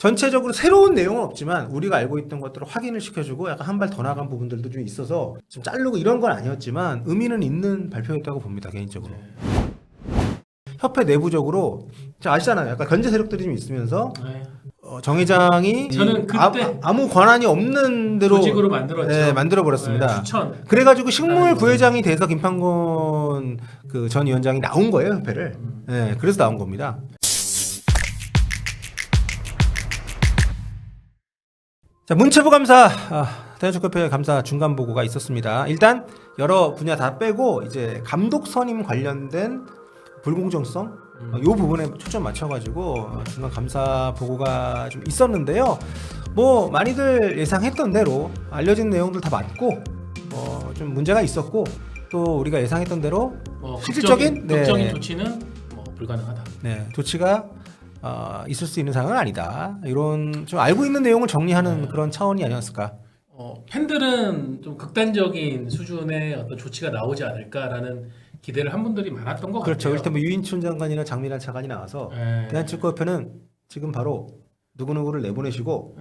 전체적으로 새로운 내용은 없지만 우리가 알고 있던 것들을 확인을 시켜주고 약간 한 발 더 나간 부분들도 좀 있어서 좀 자르고 이런 건 아니었지만 의미는 있는 발표였다고 봅니다, 개인적으로. 협회 내부적으로 아시잖아요. 약간 견제 세력들이 좀 있으면서 정 회장이 저는 그때 아무 권한이 없는 대로 조직으로 만들었죠. 네, 만들어 버렸습니다. 네, 추천. 그래가지고 식물 부회장이 돼서 김판곤 그 전 위원장이 나온 거예요, 협회를. 네, 그래서 나온 겁니다. 자, 문체부 감사, 대한축구협회 감사 중간 보고가 있었습니다. 일단 여러 분야 다 빼고 이제 감독 선임 관련된 불공정성 이 부분에 초점 맞춰가지고 중간 감사 보고가 좀 있었는데요. 뭐 많이들 예상했던 대로 알려진 내용들 다 맞고 좀 문제가 있었고 또 우리가 예상했던 대로 실질적인 극적인 조치는 불가능하다. 네, 조치가 있을 수 있는 상황은 아니다. 이런 좀 알고 있는 내용을 정리하는 그런 차원이 아니었을까. 팬들은 좀 극단적인 수준의 어떤 조치가 나오지 않을까라는 기대를 한 분들이 많았던 것 그렇죠. 같아요. 일단 뭐 유인춘 장관이나 장미란 차관이 나와서 대한축구협회는 지금 바로 누구누구를 내보내시고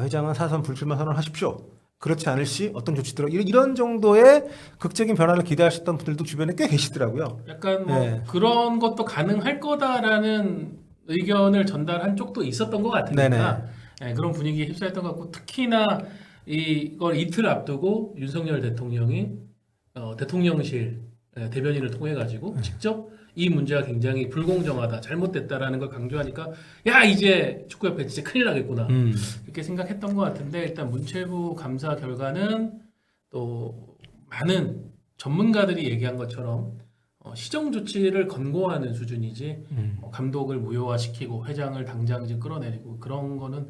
회장은 사선 불출마 선언하십시오. 그렇지 않을 시 어떤 조치들어 이런 정도의 극적인 변화를 기대하셨던 분들도 주변에 꽤 계시더라고요. 약간 그런 것도 가능할 거다라는 의견을 전달한 쪽도 있었던 것 같으니까 그런 분위기에 휩싸였던 것 같고 특히나 이걸 이틀 앞두고 윤석열 대통령이 대통령실 대변인을 통해 가지고 직접 이 문제가 굉장히 불공정하다, 잘못됐다라는 걸 강조하니까 야 이제 축구협회 진짜 큰일 나겠구나 이렇게 생각했던 것 같은데 일단 문체부 감사 결과는 또 많은 전문가들이 얘기한 것처럼 시정 조치를 권고하는 수준이지 감독을 무효화시키고 회장을 당장 이제 끌어내리고 그런 거는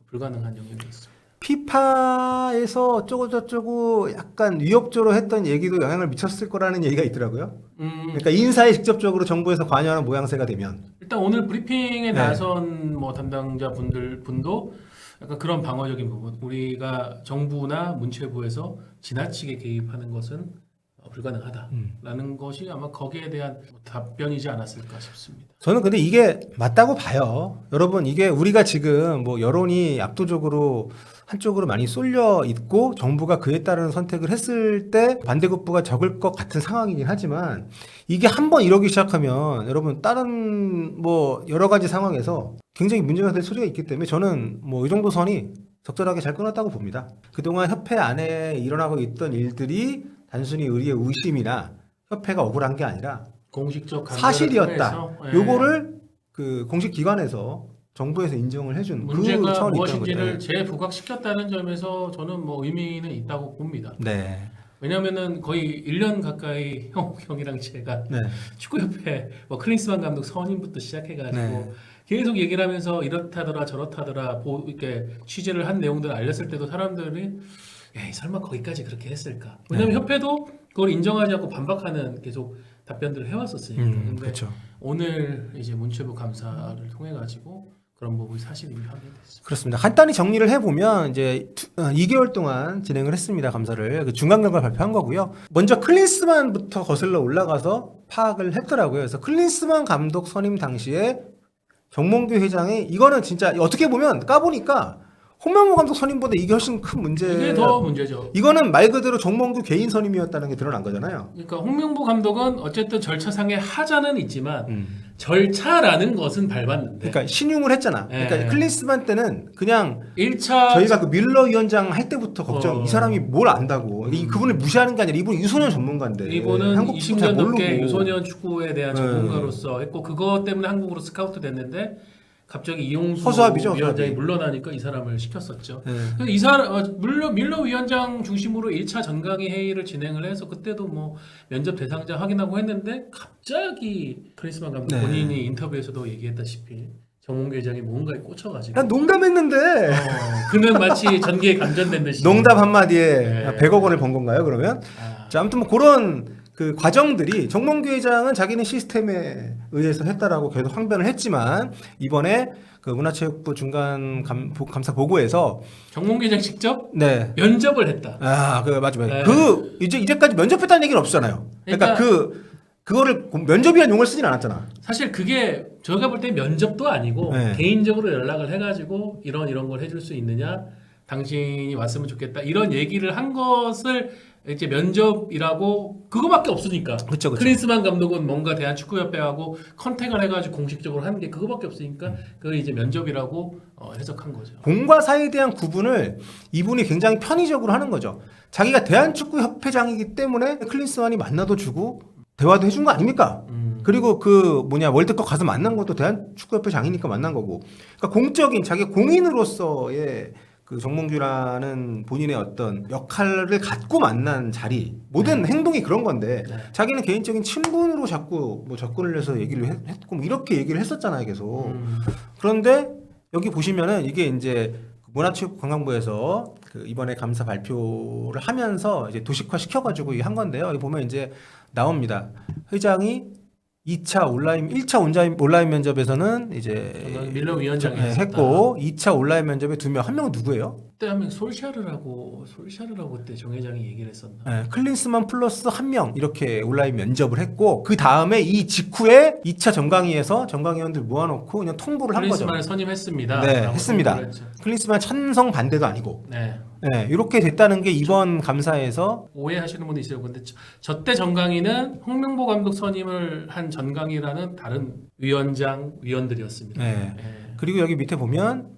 불가능한 영역이 있습니다. 피파에서 어쩌고저쩌고 약간 위협조로 했던 얘기도 영향을 미쳤을 거라는 얘기가 있더라고요. 그러니까 인사에 직접적으로 정부에서 관여하는 모양새가 되면 일단 오늘 브리핑에 나선 담당자 분도 약간 그런 방어적인 부분 우리가 정부나 문체부에서 지나치게 개입하는 것은 불가능하다라는 것이 아마 거기에 대한 답변이지 않았을까 싶습니다. 저는 근데 이게 맞다고 봐요. 여러분 이게 우리가 지금 뭐 여론이 압도적으로 한쪽으로 많이 쏠려 있고 정부가 그에 따른 선택을 했을 때 반대급부가 적을 것 같은 상황이긴 하지만 이게 한번 이러기 시작하면 여러분 다른 뭐 여러 가지 상황에서 굉장히 문제가 될 소리가 있기 때문에 저는 뭐 이 정도 선이 적절하게 잘 끊었다고 봅니다. 그동안 협회 안에 일어나고 있던 일들이 단순히 우리의 의심이나 협회가 억울한 게 아니라 공식적 사실이었다. 요거를 그 공식 기관에서 정부에서 인정을 해준 문제가 그 차원이 무엇인지를 재부각시켰다는 점에서 저는 뭐 의미는 있다고 봅니다. 네. 왜냐면은 거의 1년 가까이 형이랑 제가 축구협회 클린스만 감독 선임부터 시작해가지고 계속 얘기를 하면서 이렇다더라 저렇다더라 이렇게 취재를 한 내용들을 알렸을 때도 사람들이 야, 설마 거기까지 그렇게 했을까? 왜냐면 협회도 그걸 인정하지 않고 반박하는 계속 답변들을 해왔었으니까. 근데 그렇죠. 오늘 이제 문체부 감사를 통해 가지고 그런 부분이 사실임이 확인됐습니다. 그렇습니다. 간단히 정리를 해보면 이제 2개월 동안 진행을 했습니다. 감사를 그 중간 결과 발표한 거고요. 먼저 클린스만부터 거슬러 올라가서 파악을 했더라고요. 그래서 클린스만 감독 선임 당시에 정몽규 회장이 이거는 진짜 어떻게 보면 까보니까 홍명보 감독 선임보다 이게 훨씬 큰 문제. 이게 더 문제죠. 이거는 말 그대로 정몽규 개인 선임이었다는 게 드러난 거잖아요. 그러니까 홍명보 감독은 어쨌든 절차상의 하자는 있지만 절차라는 것은 밟았는데. 그러니까 신용을 했잖아. 그러니까 클린스만 때는 그냥 1차 저희가 그 밀러 위원장 할 때부터 걱정. 이 사람이 뭘 안다고. 그분을 무시하는 게 아니라 이분 유소년 전문가인데. 이분은 한국 20년 넘게 모르고. 유소년 축구에 대한 전문가로서 했고 그것 때문에 한국으로 스카우트 됐는데 갑자기 이용수 허수아비죠, 위원장이 허수아비. 물러나니까 이 사람을 시켰었죠. 이 사람 밀러 위원장 중심으로 1차 전강위 회의를 진행을 해서 그때도 뭐 면접 대상자 확인하고 했는데 갑자기 크리스만 감독 본인이 인터뷰에서도 얘기했다시피 정몽규 회장이 뭔가에 꽂혀가지고 난 농담했는데. 그는 마치 전기에 감전된 듯이 농담 한마디에 100억 원을 번 건가요, 그러면? 자, 아무튼 뭐 그런 그 과정들이 정몽규 회장은 자기는 시스템에 의해서 했다라고 계속 항변을 했지만 이번에 그 문화체육부 중간 감사 보고에서 정몽규 회장 직접 네. 면접을 했다. 그 맞아요. 그 이제까지 면접했다는 얘기는 없잖아요. 그러니까 그 그거를 면접이란 용어를 쓰진 않았잖아. 사실 그게 저희가 볼 때 면접도 아니고 네. 개인적으로 연락을 해가지고 이런 걸 해줄 수 있느냐, 당신이 왔으면 좋겠다 이런 얘기를 한 것을 이제 면접이라고 그거밖에 없으니까. 그쵸. 클린스만 감독은 뭔가 대한축구협회하고 컨택을 해가지고 공식적으로 하는 게 그거밖에 없으니까 그걸 이제 면접이라고 해석한 거죠. 공과 사에 대한 구분을 이분이 굉장히 편의적으로 하는 거죠. 자기가 대한축구협회장이기 때문에 클린스만이 만나도 주고 대화도 해준 거 아닙니까? 그리고 월드컵 가서 만난 것도 대한축구협회장이니까 만난 거고. 그러니까 공적인 자기 공인으로서의 그 정몽규라는 본인의 어떤 역할을 갖고 만난 자리, 모든 행동이 그런 건데 자기는 개인적인 친분으로 자꾸 뭐 접근을 해서 얘기를 했고 뭐 이렇게 얘기를 했었잖아요, 계속. 그런데 여기 보시면은 이게 이제 문화체육관광부에서 그 이번에 감사 발표를 하면서 이제 도식화 시켜가지고 한 건데요. 여기 보면 이제 나옵니다. 회장이 1차 온라인 면접에서는 이제 밀러 위원장이 했고 2차 온라인 면접에 2명, 한 명은 누구예요? 그때 하면 솔샤르라고 그때 정 회장이 얘기를 했었나? 네, 클린스만 플러스 1명 이렇게 온라인 면접을 했고 그 다음에 이 직후에 2차 정강의에서 정강의원들 모아놓고 그냥 통보를 한 거죠. 클린스만을 선임했습니다. 네, 했습니다. 클린스만 찬성 반대도 아니고. 네. 네, 이렇게 됐다는 게 이번 감사에서 오해하시는 분이 있어요. 근데 저때 정강의는 홍명보 감독 선임을 한 전강의라는 다른 위원들이었습니다. 네. 그리고 여기 밑에 보면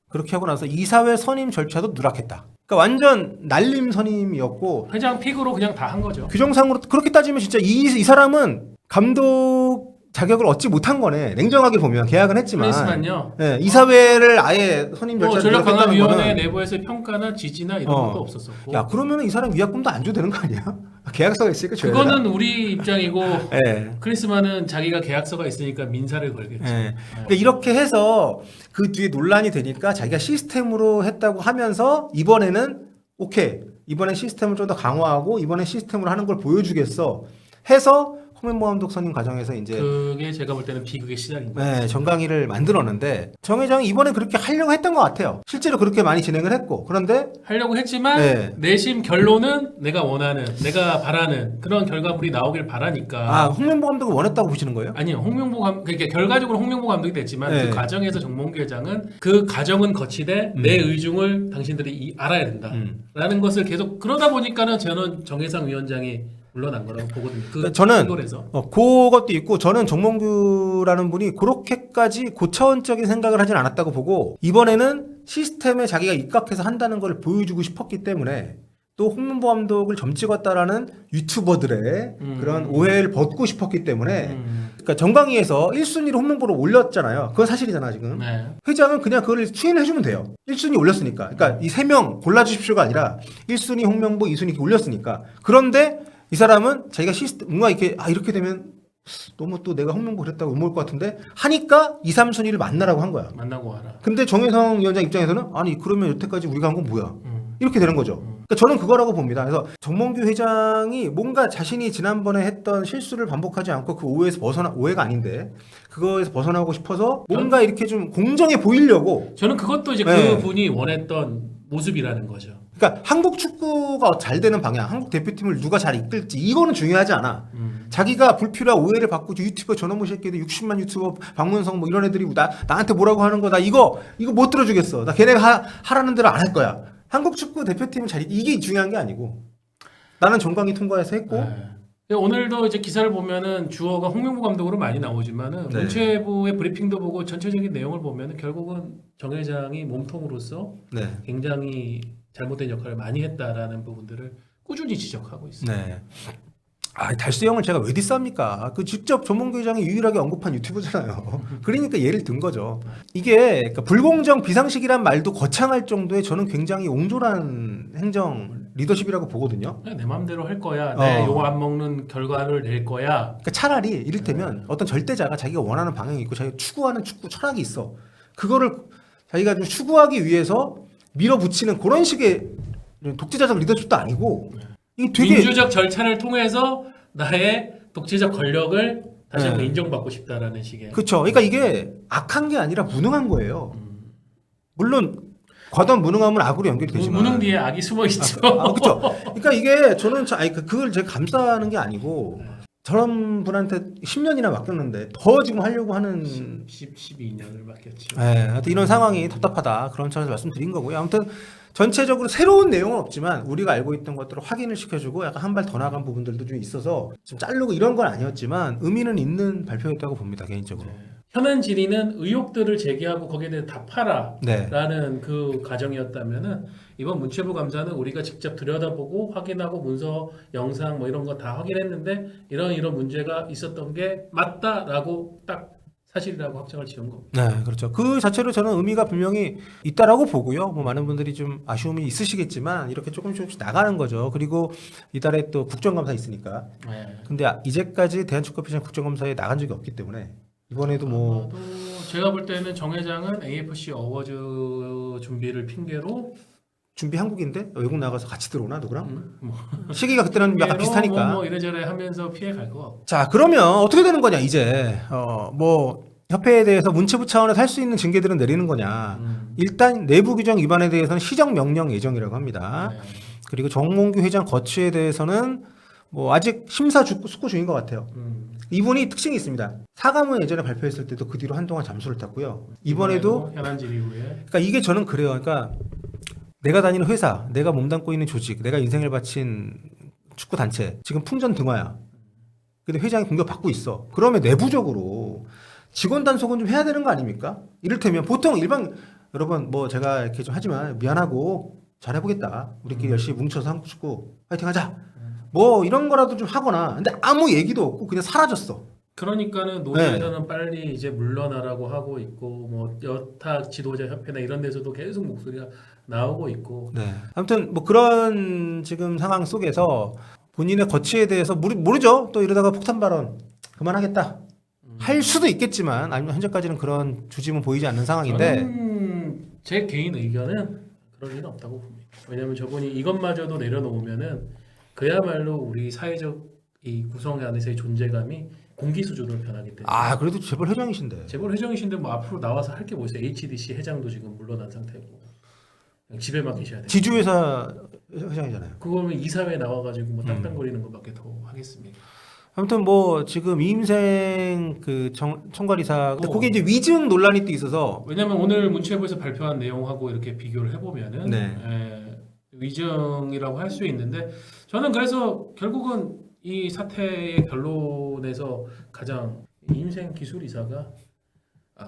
그렇게 하고 나서 이사회 선임 절차도 누락했다. 그러니까 완전 날림 선임이었고 회장 픽으로 그냥 다 한 거죠. 규정상으로 그렇게 따지면 진짜 이 사람은 감독 자격을 얻지 못한 거네. 냉정하게 보면 계약은 했지만. 클린스만요. 네, 이사회를 아예 선임 절차를 전력강화위원회 내부에서의 평가나 지지나 이런 것도 없었었고. 야, 그러면 이 사람 위약금도 안 줘도 되는 거 아니야? 계약서가 있으니까 줘야 그거는 우리 입장이고 네. 클린스만은 자기가 계약서가 있으니까 민사를 걸겠죠. 네. 그러니까 이렇게 해서 그 뒤에 논란이 되니까 자기가 시스템으로 했다고 하면서 이번에는 오케이. 이번엔 시스템을 좀 더 강화하고 이번엔 시스템으로 하는 걸 보여주겠어. 해서 홍명보 감독 선임 과정에서 이제 그게 제가 볼 때는 비극의 시작입니다. 네, 정강의를 만들었는데 정 회장이 이번에 그렇게 하려고 했던 것 같아요. 실제로 그렇게 많이 진행을 했고 그런데 하려고 했지만 네. 내심 결론은 내가 원하는, 내가 바라는 그런 결과물이 나오길 바라니까. 홍명보 감독을 원했다고 보시는 거예요? 아니요, 그러니까 결과적으로 홍명보 감독이 됐지만 네. 그 과정에서 정몽규 회장은 그 과정은 거치되 내 의중을 당신들이 알아야 된다라는 것을 계속 그러다 보니까는 저는 정혜상 위원장이 물러난 거라고 보거든요. 저는 서 그것도 있고 저는 정몽규라는 분이 그렇게까지 고차원적인 생각을 하진 않았다고 보고 이번에는 시스템에 자기가 입각해서 한다는 걸 보여주고 싶었기 때문에 또 홍명보 감독을 점 찍었다라는 유튜버들의 그런 오해를 벗고 싶었기 때문에 그러니까 정강의에서 1순위로 홍명보를 올렸잖아요. 그건 사실이잖아 지금. 네. 회장은 그냥 그걸 수행을 해주면 돼요. 1순위 올렸으니까. 그러니까 이 3명 골라주십시오가 아니라 1순위 홍명보, 2순위 이렇게 올렸으니까. 그런데 이 사람은 자기가 시스템 뭔가 이렇게 되면 너무 또 내가 홍명보 그랬다고 욕먹을 것 같은데 하니까 2, 3순위를 만나라고 한 거야. 만나고 와라. 근데 정혜성 위원장 입장에서는 아니 그러면 여태까지 우리가 한 건 뭐야? 이렇게 되는 거죠. 그러니까 저는 그거라고 봅니다. 그래서 정몽규 회장이 뭔가 자신이 지난번에 했던 실수를 반복하지 않고 그 오해가 아닌데 그거에서 벗어나고 싶어서 뭔가 이렇게 좀 공정해 보이려고. 저는 그것도 이제 네. 그분이 원했던 모습이라는 거죠. 그러니까 한국 축구가 잘 되는 방향, 한국 대표팀을 누가 잘 이끌지 이거는 중요하지 않아. 자기가 불필요한 오해를 받고 유튜버 저놈의 새끼들 60만 유튜버 박문성 뭐 이런 애들이 나한테 뭐라고 하는 거다 이거 못 들어주겠어. 나 걔네가 하라는 대로 안 할 거야. 한국 축구 대표팀을 이게 중요한 게 아니고 나는 정강의 통과해서 했고. 네. 오늘도 이제 기사를 보면은 주어가 홍명보 감독으로 많이 나오지만은 네. 문체부의 브리핑도 보고 전체적인 내용을 보면은 결국은 정 회장이 몸통으로서 네. 굉장히 잘못된 역할을 많이 했다라는 부분들을 꾸준히 지적하고 있습니다. 네. 달수 형을 제가 왜 디스합니까? 그 직접 정몽규 회장이 유일하게 언급한 유튜브잖아요. 그러니까 예를 든 거죠. 이게 그러니까 불공정 비상식이란 말도 거창할 정도의 저는 굉장히 옹졸한 행정 리더십이라고 보거든요. 그냥 내 마음대로 할 거야. 내 욕 안 먹는 결과를 낼 거야. 그러니까 차라리 이를테면 어떤 절대자가 자기가 원하는 방향이 있고 자기가 추구하는 축구 철학이 있어. 그거를 자기가 좀 추구하기 위해서 밀어붙이는 그런 식의 독재자적 리더십도 아니고 이게 되게 민주적 절차를 통해서 나의 독재적 권력을 다시 한번 인정받고 싶다라는 식의. 그렇죠. 그러니까 이게 악한 게 아니라 무능한 거예요. 물론 과도한 무능함은 악으로 연결이 되지만 무능 뒤에 악이 숨어 있죠. 그렇죠. 그러니까 이게 저는 그걸 제가 감싸는 게 아니고 저런 분한테 10년이나 맡겼는데 더 지금 하려고 하는 12년을 맡겼죠. 하여튼 이런 상황이 답답하다. 그런 차원에서 말씀드린 거고요. 아무튼 전체적으로 새로운 내용은 없지만 우리가 알고 있던 것들을 확인을 시켜주고 약간 한 발 더 나간 부분들도 좀 있어서 좀 자르고 이런 건 아니었지만 의미는 있는 발표였다고 봅니다. 개인적으로. 현안 질의는 의혹들을 제기하고 거기에 대해 답하라 네. 라는 그 과정이었다면은 이번 문체부 감사는 우리가 직접 들여다보고 확인하고 문서, 영상 뭐 이런 거 다 확인했는데 이런 문제가 있었던 게 맞다라고 딱 사실이라고 확정을 지은 겁니다. 네, 그렇죠. 그 자체로 저는 의미가 분명히 있다라고 보고요. 뭐 많은 분들이 좀 아쉬움이 있으시겠지만 이렇게 조금씩 나가는 거죠. 그리고 이달에 또 국정감사 있으니까. 네. 근데 이제까지 대한축구협회장 국정감사에 나간 적이 없기 때문에 이번에도 뭐 아마도 제가 볼 때는 정 회장은 AFC 어워즈 준비를 핑계로 준비 한국인데 외국 나가서 같이 들어오나 누구랑? 뭐 시기가 그때는 약간 핑계로 비슷하니까. 뭐 이래저래 하면서 피해 갈 거 같고. 자, 그러면 어떻게 되는 거냐 이제 뭐 협회에 대해서 문체부 차원에서 할 수 있는 징계들은 내리는 거냐. 일단 내부 규정 위반에 대해서는 시정 명령 예정이라고 합니다. 네. 그리고 정몽규 회장 거취에 대해서는 뭐 아직 심사 숙고 중인 것 같아요. 이분이 특징이 있습니다. 사과문 예전에 발표했을 때도 그 뒤로 한동안 잠수를 탔고요. 이번에도 현안 질의 후에 그러니까 이게 저는 그래요. 그러니까 내가 다니는 회사, 내가 몸담고 있는 조직, 내가 인생을 바친 축구 단체 지금 풍전등화야. 근데 회장이 공격받고 있어. 그러면 내부적으로 직원 단속은 좀 해야 되는 거 아닙니까? 이를테면 보통 일반 여러분 뭐 제가 이렇게 좀 하지만 미안하고 잘해보겠다. 우리끼리 열심히 뭉쳐서 한국 축구 파이팅하자. 뭐 이런 거라도 좀 하거나. 근데 아무 얘기도 없고 그냥 사라졌어. 그러니까는 노조에서는 빨리 이제 물러나라고 하고 있고 뭐 여타 지도자 협회나 이런 데서도 계속 목소리가 나오고 있고. 네. 아무튼 뭐 그런 지금 상황 속에서 본인의 거취에 대해서 모르죠. 또 이러다가 폭탄 발언 그만하겠다. 할 수도 있겠지만 아니면 현재까지는 그런 주짐은 보이지 않는 상황인데. 저는 제 개인 의견은 그럴 리는 없다고 봅니다. 왜냐하면 저분이 이것마저도 내려놓으면은 그야말로 우리 사회적 이 구성 안에서의 존재감이 공기 수준으로 변하기 때문에. 아 그래도 재벌 회장이신데. 재벌 회장이신데 뭐 앞으로 나와서 할 게 뭐 있어요? HDC 회장도 지금 물러난 상태고 그냥 집에만 계셔야 돼요. 지주회사 회장이잖아요. 그거면 이사회 나와가지고 뭐 땅땅거리는 것밖에 더 하겠습니까? 아무튼 뭐 지금 이임생 그 총괄이사 거기 이제 위증 논란이 또 있어서. 왜냐면 오늘 문체부에서 발표한 내용하고 이렇게 비교를 해보면은 네. 위증이라고 할 수 있는데 저는 그래서 결국은 이 사태의 결론에서 가장 이임생 기술이사가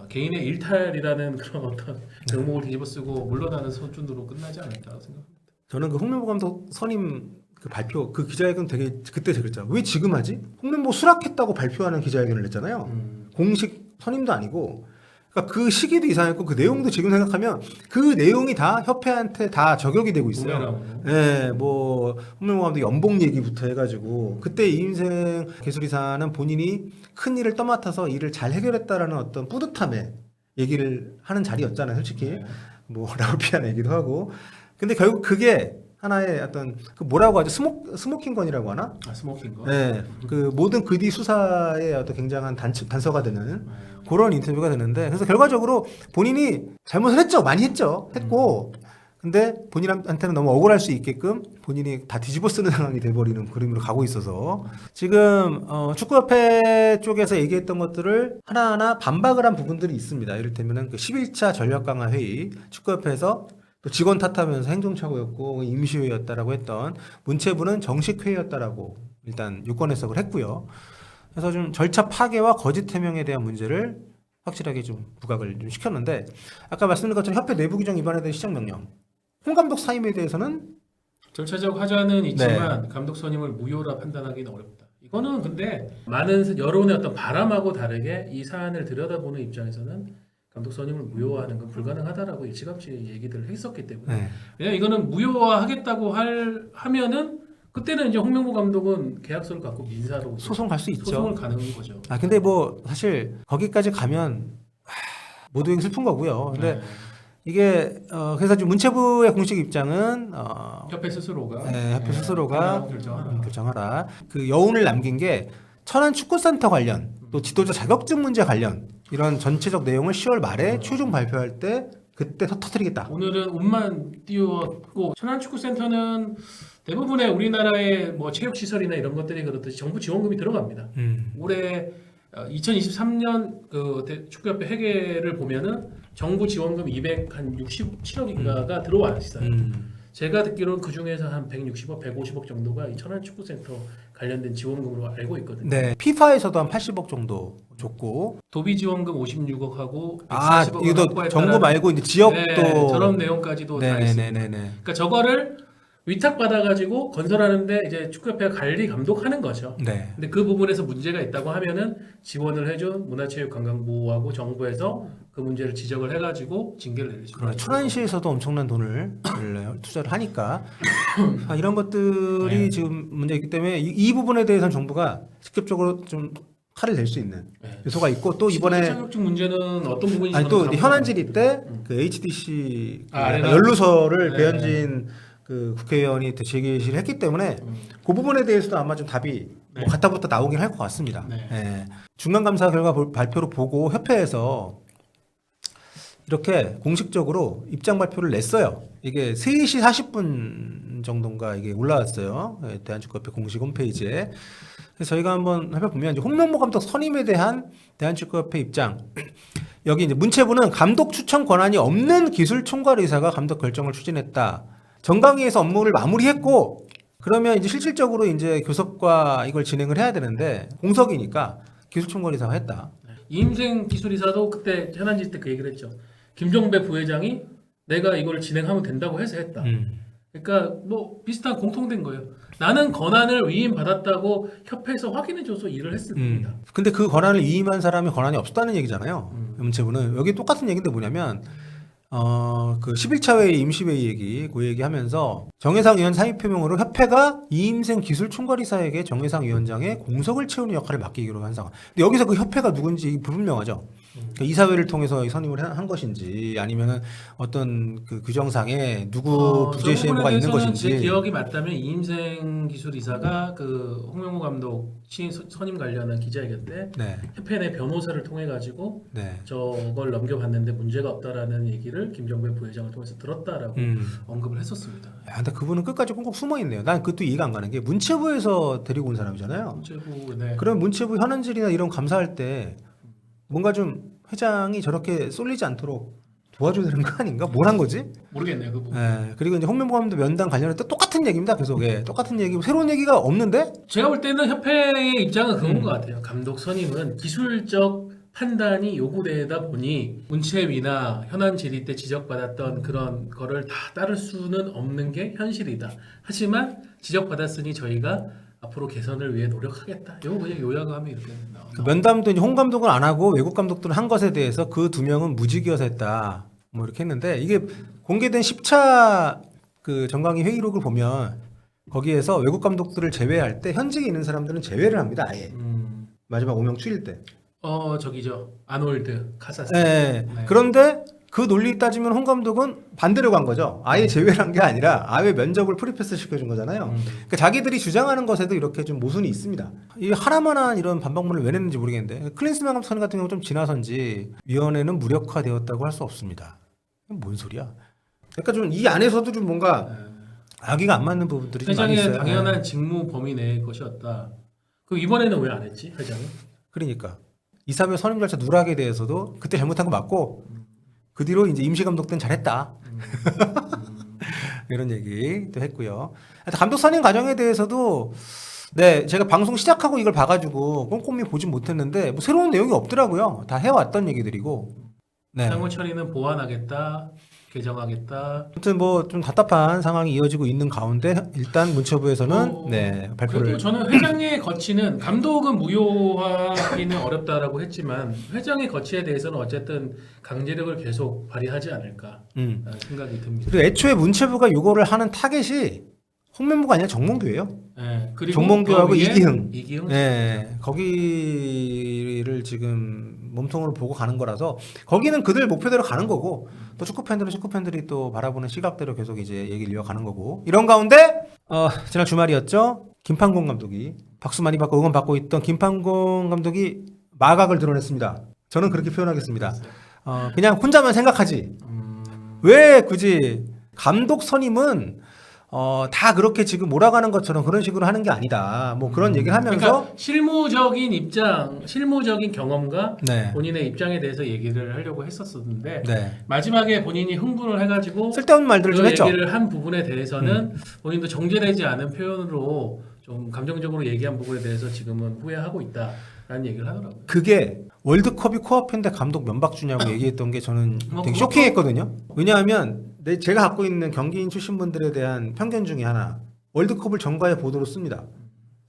개인의 일탈이라는 그런 어떤 명목을 뒤집어쓰고 물러나는 수준으로 끝나지 않을까 생각합니다. 저는 그 홍명보 감독 선임 그 발표 그 기자회견 되게 그때 그랬잖아요. 왜 지금 하지? 홍명보 수락했다고 발표하는 기자회견을 했잖아요. 공식 선임도 아니고. 그러니까 그 시기도 이상했고 그 내용도 지금 생각하면 그 내용이 다 협회한테 다 저격이 되고 있어요. 예, 뭐 홍명보 감독 연봉 얘기부터 해가지고 그때 이임생 기술이사는 본인이 큰 일을 떠맡아서 일을 잘 해결했다라는 어떤 뿌듯함에 얘기를 하는 자리였잖아요. 솔직히 네. 뭐 라우피안 얘기도 하고. 근데 결국 그게 하나의 어떤 그 뭐라고 하죠? 스모킹건이라고 하나? 스모킹건. 네, 그 모든 그 뒤 수사의 어떤 굉장한 단서가 되는 그런 인터뷰가 되는데 그래서 결과적으로 본인이 잘못을 했죠, 많이 했고 근데 본인한테는 너무 억울할 수 있게끔 본인이 다 뒤집어 쓰는 상황이 돼버리는 그림으로 가고 있어서 지금 축구협회 쪽에서 얘기했던 것들을 하나하나 반박을 한 부분들이 있습니다. 이를테면은 그 11차 전력 강화 회의 축구협회에서 또 직원 탓하면서 행정착오였고 임시회의였다라고 했던 문체부는 정식 회의였다라고 일단 유권 해석을 했고요. 그래서 좀 절차 파괴와 거짓 해명에 대한 문제를 확실하게 좀 부각을 좀 시켰는데 아까 말씀드린 것처럼 협회 내부 규정 위반에 대한 시정 명령, 홍 감독 사임에 대해서는 절차적 하자는 있지만 감독 선임을 무효라 판단하기는 어렵다. 이거는 근데 많은 여론의 어떤 바람하고 다르게 이 사안을 들여다보는 입장에서는 감독 선임을 무효화하는 건 불가능하다라고 일찌감치 얘기들을 했었기 때문에 왜냐면 이거는 무효화하겠다고 하면은 그때는 이제 홍명보 감독은 계약서를 갖고 민사로 소송 갈 수 있죠. 소송을 가는 거죠. 근데 뭐 사실 거기까지 가면 모두에게 슬픈 거고요. 근데 이게 그래서 지금 문체부의 공식 입장은 협회 스스로가 협회 스스로가 결정하라. 결정하라. 그 여운을 남긴 게 천안 축구센터 관련 또 지도자 자격증 문제 관련 이런 전체적 내용을 10월 말에 최종 발표할 때 그때 터뜨리겠다. 오늘은 운만 띄웠고 천안축구센터는 대부분의 우리나라의 뭐 체육시설이나 이런 것들이 그렇듯이 정부 지원금이 들어갑니다. 올해 2023년 그 축구협회 회계를 보면은 정부 지원금 267억인가가 들어와 있어요. 제가 듣기로는 그 중에서 한 160억, 150억 정도가 이 천안축구센터 관련된 지원금으로 알고 있거든요. 네, 피파에서도 한 80억 정도 줬고. 도비 지원금 56억하고 140억을 아, 이것도 정부 말고 이제 지역도. 네, 저런 내용까지도 다 있습니다. 네네네네. 그러니까 저거를 위탁받아가지고 건설하는데 이제 축구협회가 관리 감독하는 거죠. 네. 근데 그 부분에서 문제가 있다고 하면은 지원을 해준 문화체육관광부하고 정부에서 그 문제를 지적을 해가지고 징계를 내리죠. 그러나 천안시에서도 엄청난 돈을 투자를 하니까 이런 것들이 네. 지금 문제이기 때문에 이 부분에 대해서는 정부가 직접적으로 좀 칼을 낼 수 있는 네. 요소가 있고 또 이번에 자격증 문제는 어떤 부분인지 아니 또 저는 현안질의 때 그 HDC 그 아레나. 연루설을 네. 배현진 그 국회의원이 제기를 했기 때문에 그 부분에 대해서도 아마 좀 답이 뭐 가타부터 나오긴 할 것 같습니다. 네. 예. 중간감사 결과 발표를 보고 협회에서 이렇게 공식적으로 입장 발표를 냈어요. 이게 3시 40분 정도인가 이게 올라왔어요. 예, 대한축구협회 공식 홈페이지에. 그래서 저희가 한번 살펴보면 이제 홍명보 감독 선임에 대한 대한축구협회 입장. 여기 이제 문체부는 감독 추천 권한이 없는 기술 총괄 의사가 감독 결정을 추진했다. 정강위에서 업무를 마무리했고 그러면 이제 실질적으로 이제 교섭과 이걸 진행을 해야 되는데 공석이니까 기술 총괄 의사가 했다. 이임생 기술이사도 그때 현안질 때 그 얘기를 했죠. 김종배 부회장이 내가 이걸 진행하면 된다고 해서 했다. 그러니까 뭐 비슷한 공통된 거예요. 나는 권한을 위임받았다고 협회에서 확인해줘서 일을 했을 겁니다. 근데 그 권한을 위임한 사람이 권한이 없었다는 얘기잖아요. 문체부는 여기 똑같은 얘기인데 뭐냐면 그 11차 회의 임시회의 얘기 그 얘기하면서 정혜상 위원 사의 표명으로 협회가 이임생 기술총괄이사에게 정혜상 위원장의 공석을 채우는 역할을 맡기기로 한 상황. 근데 여기서 그 협회가 누군지 불분명하죠. 그러니까 이사회를 통해서 선임을 한 것인지 아니면은 어떤 그 규정상에 누구 부재시에 뭐가 있는 것인지. 제 기억이 맞다면 이임생 기술이사가 그 홍명보 감독 선임 관련한 기자회견 때 네. 협회 내 변호사를 통해 가지고 네. 저걸 넘겨봤는데 문제가 없다라는 얘기를 김정배 부회장을 통해서 들었다라고 언급을 했었습니다. 야, 근데 그분은 끝까지 꽁꽁 숨어 있네요. 난 그것도 이해가 안 가는 게 문체부에서 데리고 온 사람이잖아요. 문체부 네. 그럼 문체부 현안질이나 이런 감사할 때 뭔가 좀 회장이 저렇게 쏠리지 않도록 도와줘야 되는 거 아닌가? 뭘 한 거지? 모르겠네요 그 부분. 예, 그리고 이제 홍명보 감독 면담 관련해 또 똑같은 얘기입니다. 계속 똑같은 얘기, 새로운 얘기가 없는데? 제가 볼 때는 협회의 입장은 그런 것 같아요. 감독 선임은 기술적 판단이 요구되다 보니 문체위나 현안 질의 때 지적받았던 그런 거를 다 따를 수는 없는 게 현실이다. 하지만 지적받았으니 저희가 앞으로 개선을 위해 노력하겠다. 이거 그냥 요약하면 이렇게 나와요. 그 면담도 이제 홍 감독은 안 하고 외국 감독들은 한 것에 대해서 그 2명은 무직이어서 했다. 뭐 이렇게 했는데 이게 공개된 10차 그 정강위 회의록을 보면 거기에서 외국 감독들을 제외할 때 현직에 있는 사람들은 제외를 합니다. 아예. 마지막 5명 추릴 때. 저기죠. 아놀드 카사스. 네. 그런데 그 논리 따지면 홍 감독은 반대로 간 거죠. 아예 제외를 한 게 아니라 아예 면접을 프리패스 시켜준 거잖아요. 그러니까 자기들이 주장하는 것에도 이렇게 좀 모순이 있습니다. 이 하나만한 이런 반박문을 왜 냈는지 모르겠는데 클린스만 감독 같은 경우 좀 지나선지 위원회는 무력화되었다고 할 수 없습니다. 뭔 소리야? 그러니까 좀 이 안에서도 좀 뭔가 악의가 안 맞는 부분들이 좀 많이 회장의 있어요. 당연한 직무 범위 내의 것이었다. 그 이번에는 왜 안 했지 회장이? 그러니까 이사회 선임 절차 누락에 대해서도 그때 잘못한 거 맞고 그 뒤로 이제 임시 감독들은 잘했다. 이런 얘기도 했고요. 하여튼 감독 선임 과정에 대해서도 네 제가 방송 시작하고 이걸 봐가지고 꼼꼼히 보진 못했는데 뭐 새로운 내용이 없더라고요. 다 해왔던 얘기들이고. 네. 상호 처리는 보완하겠다, 개정하겠다. 아무튼 뭐 좀 답답한 상황이 이어지고 있는 가운데 일단 문체부에서는 네 발표를. 그래도 저는 회장의 거치는 감독은 무효화하기는 어렵다라고 했지만 회장의 거치에 대해서는 어쨌든 강제력을 계속 발휘하지 않을까 생각이 듭니다. 그리고 애초에 문체부가 요거를 하는 타겟이 홍명보가 아니라 정몽규예요. 네, 그리고 정몽규하고 그 위에 이기흥. 네, 거기를 지금 몸통으로 보고 가는 거라서 거기는 그들 목표대로 가는 거고 또 축구 팬들이 또 바라보는 시각대로 계속 이제 얘기를 이어가는 거고 이런 가운데 지난 주말이었죠. 김판공 감독이 박수 많이 받고 응원 받고 있던 김판공 감독이 마각을 드러냈습니다. 저는 그렇게 표현하겠습니다. 그냥 혼자만 생각하지. 왜 굳이 감독 선임은 다 그렇게 지금 몰아가는 것처럼 그런 식으로 하는 게 아니다. 뭐 그런 얘기를 하면서 그러니까 실무적인 입장, 실무적인 경험과 네. 본인의 입장에 대해서 얘기를 하려고 했었었는데 네. 마지막에 본인이 흥분을 해가지고 쓸데없는 말들을 그 좀 했죠. 얘기를 한 부분에 대해서는 본인도 정제되지 않은 표현으로 좀 감정적으로 얘기한 부분에 대해서 지금은 후회하고 있다라는 얘기를 하더라고요. 그게 월드컵이 코앞인데 감독 면박 주냐고 얘기했던 게 저는 뭐 되게 그것도- 쇼킹했거든요. 왜냐하면 제가 갖고 있는 경기인 출신 분들에 대한 편견 중에 하나, 월드컵을 전과의 보도로 씁니다.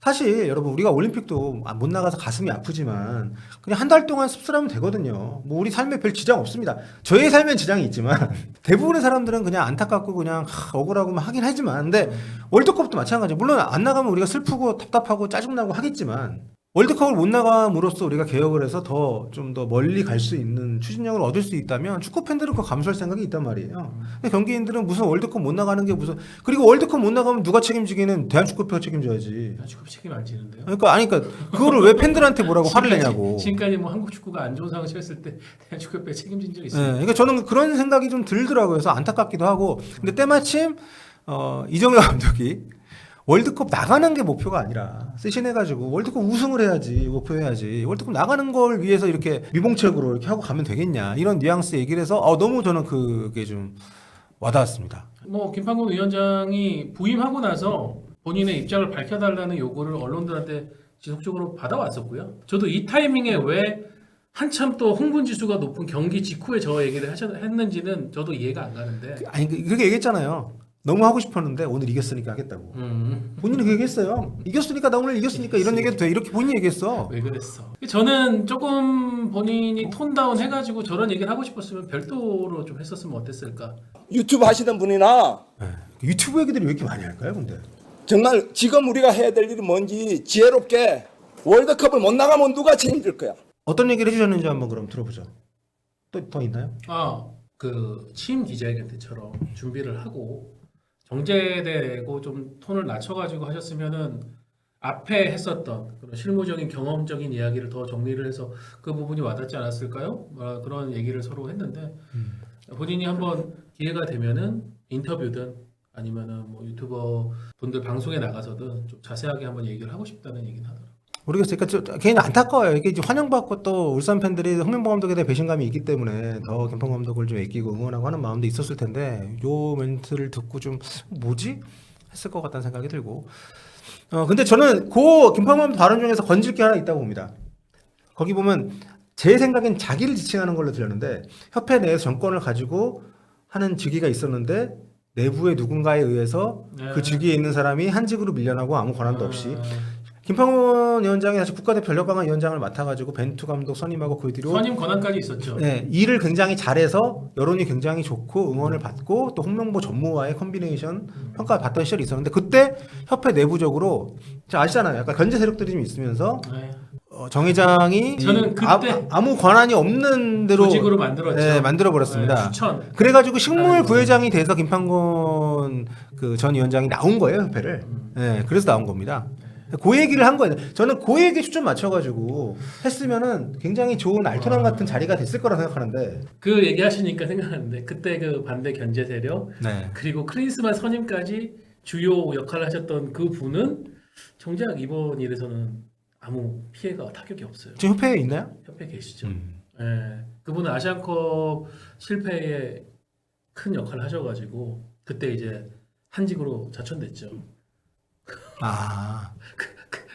사실 여러분 우리가 올림픽도 못 나가서 가슴이 아프지만 그냥 한 달 동안 씁쓸하면 되거든요. 뭐 우리 삶에 별 지장 없습니다. 저의 삶엔 지장이 있지만 대부분의 사람들은 그냥 안타깝고 그냥 억울하고 막 하긴 하지만 근데 월드컵도 마찬가지예요. 물론 안 나가면 우리가 슬프고 답답하고 짜증나고 하겠지만 월드컵을 못 나감으로써 우리가 개혁을 해서 좀 더 멀리 갈 수 있는 추진력을 얻을 수 있다면 축구 팬들은 그거 감수할 생각이 있단 말이에요. 근데 경기인들은 무슨 월드컵 못 나가는 게 무슨, 그리고 월드컵 못 나가면 누가 책임지기는 대한축구협회가 책임져야지. 축구 책임 안 지는데요. 그러니까 그거를 왜 팬들한테 뭐라고 화를 내냐고. 지금까지 뭐 한국 축구가 안 좋은 상황을 처했을 때 대한축구협회 책임진 적이 예, 있어요. 그러니까 저는 그런 생각이 좀 들더라고요. 그래서 안타깝기도 하고. 근데 때마침 이정효 감독이 월드컵 나가는 게 목표가 아니라 세신해가지고 월드컵 우승을 해야지 목표해야지 월드컵 나가는 걸 위해서 이렇게 미봉책으로 이렇게 하고 가면 되겠냐 이런 뉘앙스 얘기를 해서 너무 저는 그게 좀 와닿았습니다. 뭐 김판곤 위원장이 부임하고 나서 본인의 입장을 밝혀달라는 요구를 언론들한테 지속적으로 받아왔었고요. 저도 이 타이밍에 왜 한참 또 흥분 지수가 높은 경기 직후에 저 얘기를 했는지는 저도 이해가 안 가는데. 아니 그렇게 얘기했잖아요. 너무 하고 싶었는데 오늘 이겼으니까 하겠다고. 본인이 그 얘기했어요. 이겼으니까 나 오늘 이겼으니까 이런 얘기도 돼. 이렇게 본인이 얘기했어. 왜 그랬어? 저는 조금 본인이 톤 다운 해가지고 저런 얘기를 하고 싶었으면 별도로 좀 했었으면 어땠을까? 유튜브 하시는 분이나 네. 유튜브 얘기들이 왜 이렇게 많이 할까요, 근데? 정말 지금 우리가 해야 될 일이 뭔지 지혜롭게 월드컵을 못 나가면 누가 책임질 거야? 어떤 얘기를 해주셨는지 한번 그럼 들어보죠. 또 더 있나요? 그 취임 기자회견 때처럼 준비를 하고 정제되고 좀 톤을 낮춰가지고 하셨으면은 앞에 했었던 그런 실무적인 경험적인 이야기를 더 정리를 해서 그 부분이 와닿지 않았을까요? 그런 얘기를 서로 했는데 본인이 한번 기회가 되면은 인터뷰든 아니면은 뭐 유튜버 분들 방송에 나가서든 좀 자세하게 한번 얘기를 하고 싶다는 얘기는 하더라고요. 모르겠어요. 그러니까 개인 안타까워요. 이게 이제 환영받고 또 울산 팬들이 홍명보 감독에 대해 배신감이 있기 때문에 더 김판 감독을 좀 아끼고 응원하고 하는 마음도 있었을 텐데 요 멘트를 듣고 좀 뭐지? 했을 것 같다는 생각이 들고. 근데 저는 김판 감독 발언 중에서 건질 게 하나 있다고 봅니다. 거기 보면 제 생각엔 자기를 지칭하는 걸로 들렸는데 협회 내에서 정권을 가지고 하는 직위가 있었는데 내부의 누군가에 의해서 그 직위에 있는 사람이 한직으로 밀려나고 아무 권한도 없이 김판곤 위원장이 사실 국가대표 전력강화 위원장을 맡아가지고 벤투 감독 선임하고 그 뒤로 선임 권한까지 있었죠. 네, 일을 굉장히 잘해서 여론이 굉장히 좋고 응원을 받고 또 홍명보 전무와의 컴비네이션 평가 받던 시절이 있었는데 그때 협회 내부적으로 아시잖아요. 약간 견제 세력들이 좀 있으면서 네. 정 회장이 저는 그때 아무 권한이 없는 대로 조직으로 만들었죠. 네, 만들어 버렸습니다. 네, 추천. 그래가지고 식물 부회장이 돼서 김판곤 그 전 위원장이 나온 거예요 협회를. 네, 그래서 나온 겁니다. 그 얘기를 한 거예요. 저는 그 얘기에 초점 맞춰가지고 했으면은 굉장히 좋은 알토란 같은 자리가 됐을 거라 생각하는데. 그 얘기하시니까 생각하는데 그때 그 반대 견제 세력 네. 그리고 클린스만 선임까지 주요 역할을 하셨던 그 분은 정작 이번 일에서는 아무 피해가 타격이 없어요. 지금 협회에 있나요? 협회 계시죠. 예, 그분은 아시안컵 실패에 큰 역할을 하셔가지고 그때 이제 한직으로 자천됐죠. 아.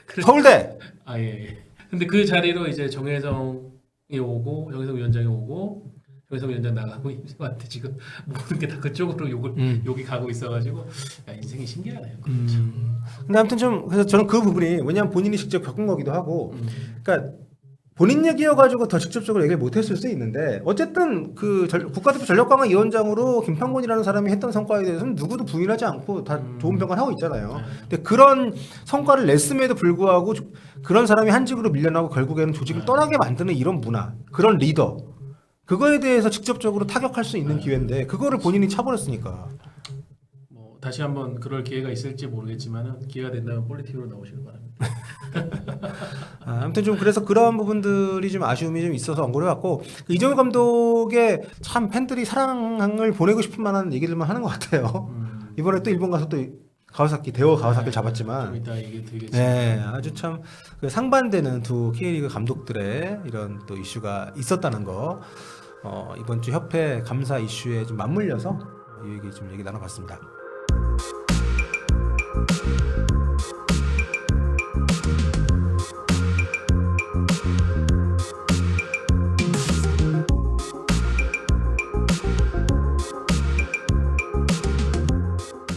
그래서- 서울대. 예. 근데 그 자리로 이제 정혜성이 오고 정혜성 위원장이 오고 정혜성 위원장 나가고 임성한테 지금 모든 게 다 그쪽으로 욕이 가고 있어가지고 야, 인생이 신기하네요. 근데 아무튼 그래서 저는 그 부분이 왜냐면 본인이 직접 겪은 거기도 하고, 그러니까 본인 얘기여가지고 더 직접적으로 얘기를 못했을 수 있는데 어쨌든 그 국가대표 전력강화 위원장으로 김판곤이라는 사람이 했던 성과에 대해서는 누구도 부인하지 않고 다 좋은 평가를 하고 있잖아요. 근데 그런 성과를 냈음에도 불구하고 그런 사람이 한직으로 밀려나고 결국에는 조직을 떠나게 만드는 이런 문화, 그런 리더, 그거에 대해서 직접적으로 타격할 수 있는 기회인데 그거를 본인이 차버렸으니까. 뭐 다시 한번 그럴 기회가 있을지 모르겠지만은 기회가 된다면 폴리틱으로 나오시길 바랍니다. 아무튼 좀 그래서 그런 부분들이 좀 아쉬움이 좀 있어서 언급을 해왔고 이정효 감독의 참 팬들이 사랑을 보내고 싶은 만한 얘기들만 하는 것 같아요. 이번에 또 일본 가서 또 가와사키 대호 가와사키를 좀 잡았지만 이따 얘기 드리겠습니다. 네, 아주 참 그 상반되는 두 K리그 감독들의 이런 또 이슈가 있었다는 거 이번 주 협회 감사 이슈에 좀 맞물려서 이 얘기 좀 얘기 나눠봤습니다.